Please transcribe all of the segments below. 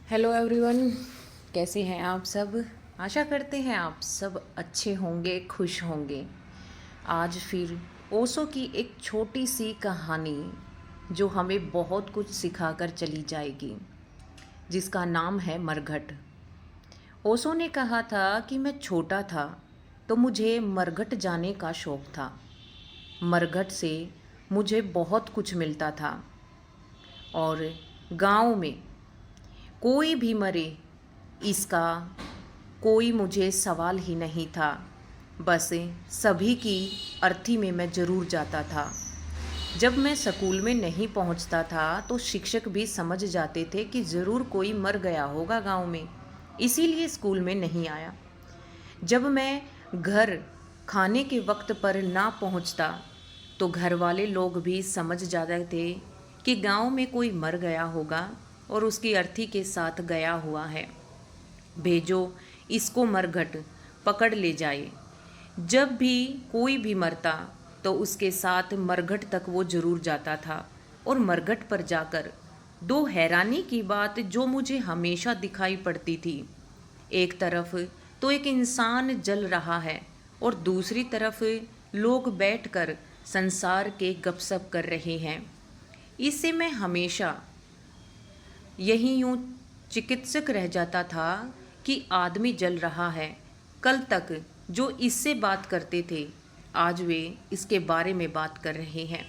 Hello everyone, कैसे हैं आप सब। आशा करते हैं आप सब अच्छे होंगे, खुश होंगे। आज फिर ओशो की एक छोटी सी कहानी जो हमें बहुत कुछ सिखाकर चली जाएगी, जिसका नाम है मरघट। ओशो ने कहा था कि मैं छोटा था तो मुझे मरघट जाने का शौक़ था। मरघट से मुझे बहुत कुछ मिलता था और गांव में कोई भी मरे इसका कोई मुझे सवाल ही नहीं था। बस सभी की अर्थी में मैं ज़रूर जाता था। जब मैं स्कूल में नहीं पहुंचता था तो शिक्षक भी समझ जाते थे कि ज़रूर कोई मर गया होगा गांव में, इसीलिए स्कूल में नहीं आया। जब मैं घर खाने के वक्त पर ना पहुंचता तो घर वाले लोग भी समझ जाते थे कि गांव में कोई मर गया होगा और उसकी अर्थी के साथ गया हुआ है। भेजो इसको मरघट पकड़ ले जाए। जब भी कोई भी मरता तो उसके साथ मरघट तक वो जरूर जाता था। और मरघट पर जाकर दो हैरानी की बात जो मुझे हमेशा दिखाई पड़ती थी, एक तरफ तो एक इंसान जल रहा है और दूसरी तरफ लोग बैठकर संसार के गपशप कर रहे हैं। इससे मैं हमेशा यही यूं चिकित्सक रह जाता था कि आदमी जल रहा है। कल तक जो इससे बात करते थे आज वे इसके बारे में बात कर रहे हैं।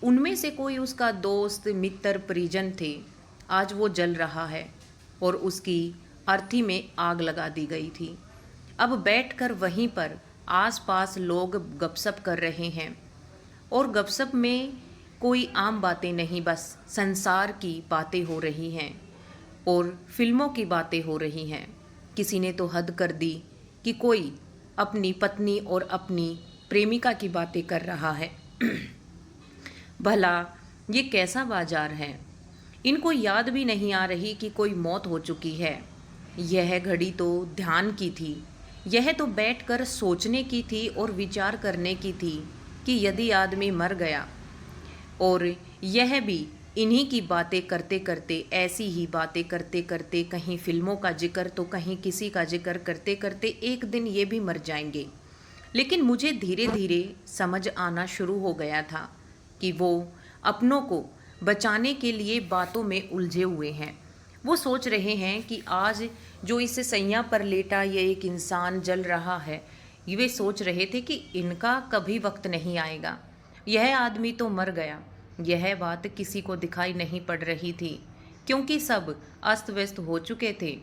उनमें से कोई उसका दोस्त मित्र परिजन थे, आज वो जल रहा है और उसकी अर्थी में आग लगा दी गई थी। अब बैठकर वहीं पर आसपास लोग गपशप कर रहे हैं और गपशप में कोई आम बातें नहीं, बस संसार की बातें हो रही हैं और फिल्मों की बातें हो रही हैं। किसी ने तो हद कर दी कि कोई अपनी पत्नी और अपनी प्रेमिका की बातें कर रहा है। भला ये कैसा बाजार है। इनको याद भी नहीं आ रही कि कोई मौत हो चुकी है। यह घड़ी तो ध्यान की थी, यह तो बैठकर सोचने की थी और विचार करने की थी कि यदि आदमी मर गया, और यह भी इन्हीं की बातें करते करते, ऐसी ही बातें करते करते, कहीं फिल्मों का जिक्र तो कहीं किसी का जिक्र करते करते एक दिन ये भी मर जाएंगे। लेकिन मुझे धीरे धीरे समझ आना शुरू हो गया था कि वो अपनों को बचाने के लिए बातों में उलझे हुए हैं। वो सोच रहे हैं कि आज जो इस सैया पर लेटा ये एक इंसान जल रहा है, वे सोच रहे थे कि इनका कभी वक्त नहीं आएगा, यह आदमी तो मर गया। यह बात किसी को दिखाई नहीं पड़ रही थी क्योंकि सब अस्त व्यस्त हो चुके थे।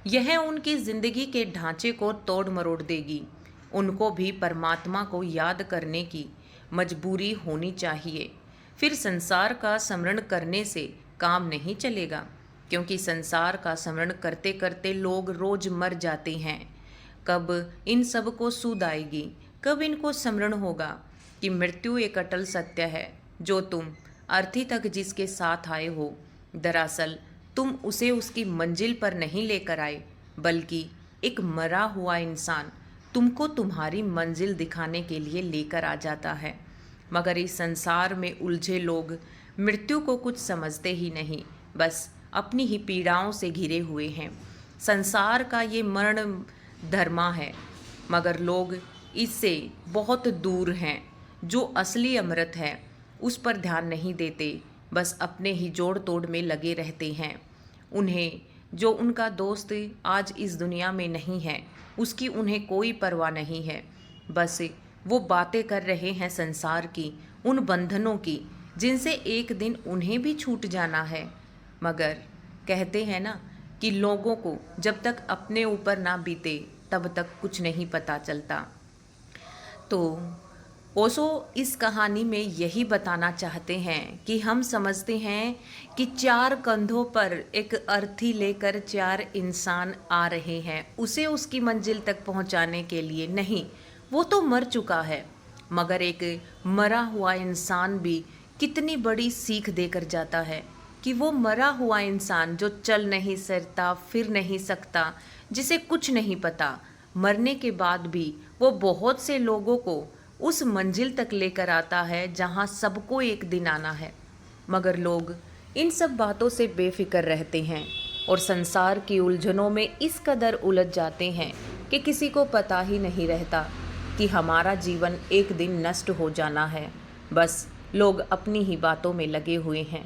यह उनकी जिंदगी के ढांचे को तोड़ मरोड़ देगी। उनको भी परमात्मा को याद करने की मजबूरी होनी चाहिए। फिर संसार का स्मरण करने से काम नहीं चलेगा, क्योंकि संसार का स्मरण करते करते लोग रोज मर जाते हैं। कब इन सब को सूद आएगी, कब इनको स्मरण होगा कि मृत्यु एक अटल सत्य है। जो तुम अर्थी तक जिसके साथ आए हो, दरअसल तुम उसे उसकी मंजिल पर नहीं लेकर आए, बल्कि एक मरा हुआ इंसान तुमको तुम्हारी मंजिल दिखाने के लिए लेकर आ जाता है। मगर इस संसार में उलझे लोग मृत्यु को कुछ समझते ही नहीं, बस अपनी ही पीड़ाओं से घिरे हुए हैं। संसार का ये मरण धर्मा है, मगर लोग इससे बहुत दूर हैं। जो असली अमृत है उस पर ध्यान नहीं देते, बस अपने ही जोड़ तोड़ में लगे रहते हैं। उन्हें जो उनका दोस्त आज इस दुनिया में नहीं है उसकी उन्हें कोई परवाह नहीं है। बस वो बातें कर रहे हैं संसार की, उन बंधनों की जिनसे एक दिन उन्हें भी छूट जाना है। मगर कहते हैं ना कि लोगों को जब तक अपने ऊपर ना बीते तब तक कुछ नहीं पता चलता। तो ओशो इस कहानी में यही बताना चाहते हैं कि हम समझते हैं कि चार कंधों पर एक अर्थी लेकर चार इंसान आ रहे हैं उसे उसकी मंजिल तक पहुंचाने के लिए। नहीं, वो तो मर चुका है, मगर एक मरा हुआ इंसान भी कितनी बड़ी सीख देकर जाता है कि वो मरा हुआ इंसान जो चल नहीं सकता, फिर नहीं सकता, जिसे कुछ नहीं पता, मरने के बाद भी वो बहुत से लोगों को उस मंजिल तक लेकर आता है जहाँ सबको एक दिन आना है। मगर लोग इन सब बातों से बेफिक्र रहते हैं। और संसार की उलझनों में इस कदर उलझ जाते हैं कि किसी को पता ही नहीं रहता कि हमारा जीवन एक दिन नष्ट हो जाना है। बस लोग अपनी ही बातों में लगे हुए हैं।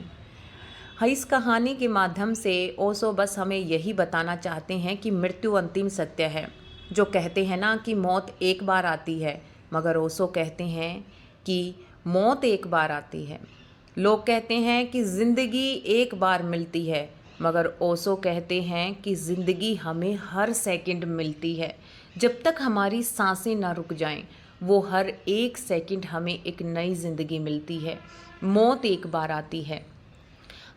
इस कहानी के माध्यम से ओशो बस हमें यही बताना चाहते हैं कि मृत्यु अंतिम सत्य है। जो कहते हैं ना कि मौत एक बार आती है, मगर ओशो कहते हैं कि मौत एक बार आती है। लोग कहते हैं कि ज़िंदगी एक बार मिलती है, मगर ओशो कहते हैं कि ज़िंदगी हमें हर सेकंड मिलती है। जब तक हमारी सांसें ना रुक जाएं, वो हर एक सेकंड हमें एक नई ज़िंदगी मिलती है। मौत एक बार आती है।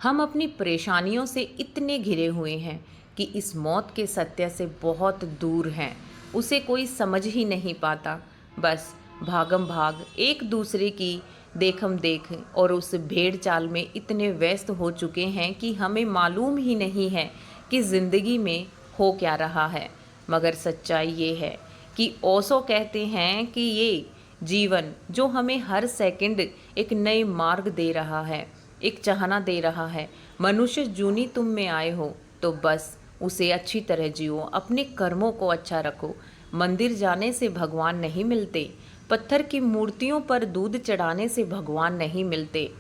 हम अपनी परेशानियों से इतने घिरे हुए हैं कि इस मौत के सत्य से बहुत दूर हैं। उसे कोई समझ ही नहीं पाता। बस भागम भाग एक दूसरे की देखम देख और उस भेड़ चाल में इतने व्यस्त हो चुके हैं कि हमें मालूम ही नहीं है कि ज़िंदगी में हो क्या रहा है। मगर सच्चाई ये है कि ओशो कहते हैं कि ये जीवन जो हमें हर सेकंड एक नए मार्ग दे रहा है, एक चाहना दे रहा है। मनुष्य जूनी तुम में आए हो तो बस उसे अच्छी तरह जियो, अपने कर्मों को अच्छा रखो। मंदिर जाने से भगवान नहीं मिलते, पत्थर की मूर्तियों पर दूध चढ़ाने से भगवान नहीं मिलते।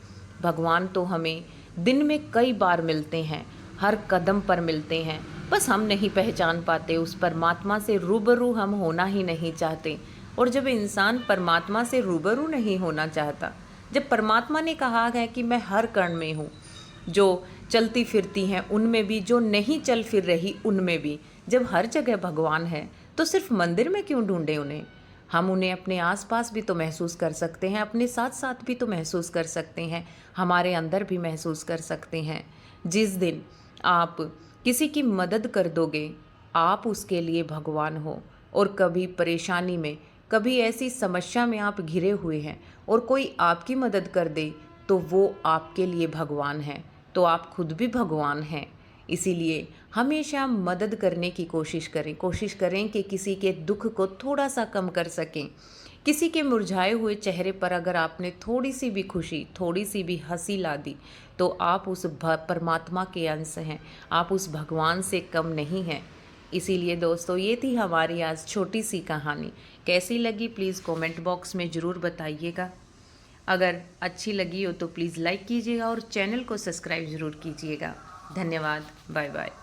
भगवान तो हमें दिन में कई बार मिलते हैं, हर कदम पर मिलते हैं। बस हम नहीं पहचान पाते। उस परमात्मा से रूबरू हम होना ही नहीं चाहते। और जब इंसान परमात्मा से रूबरू नहीं होना चाहता, जब परमात्मा ने कहा है कि मैं हर कण में हूँ, जो चलती फिरती हैं उनमें भी, जो नहीं चल फिर रही उनमें भी, जब हर जगह भगवान है तो सिर्फ मंदिर में क्यों ढूंढे उन्हें? हम उन्हें अपने आसपास भी तो महसूस कर सकते हैं, अपने साथ साथ भी तो महसूस कर सकते हैं, हमारे अंदर भी महसूस कर सकते हैं। जिस दिन आप किसी की मदद कर दोगे, आप उसके लिए भगवान हो। और कभी परेशानी में, कभी ऐसी समस्या में आप घिरे हुए हैं और कोई आपकी मदद कर दे तो वो आपके लिए भगवान है, तो आप खुद भी भगवान हैं। इसीलिए हमेशा मदद करने की कोशिश करें कि किसी के दुख को थोड़ा सा कम कर सकें। किसी के मुरझाए हुए चेहरे पर अगर आपने थोड़ी सी भी खुशी, थोड़ी सी भी हंसी ला दी, तो आप उस परमात्मा के अंश हैं, आप उस भगवान से कम नहीं हैं। इसीलिए दोस्तों, ये थी हमारी आज छोटी सी कहानी। कैसी लगी प्लीज़ कमेंट बॉक्स में ज़रूर बताइएगा। अगर अच्छी लगी हो तो प्लीज़ लाइक कीजिएगा और चैनल को सब्सक्राइब ज़रूर कीजिएगा। धन्यवाद। Bye bye.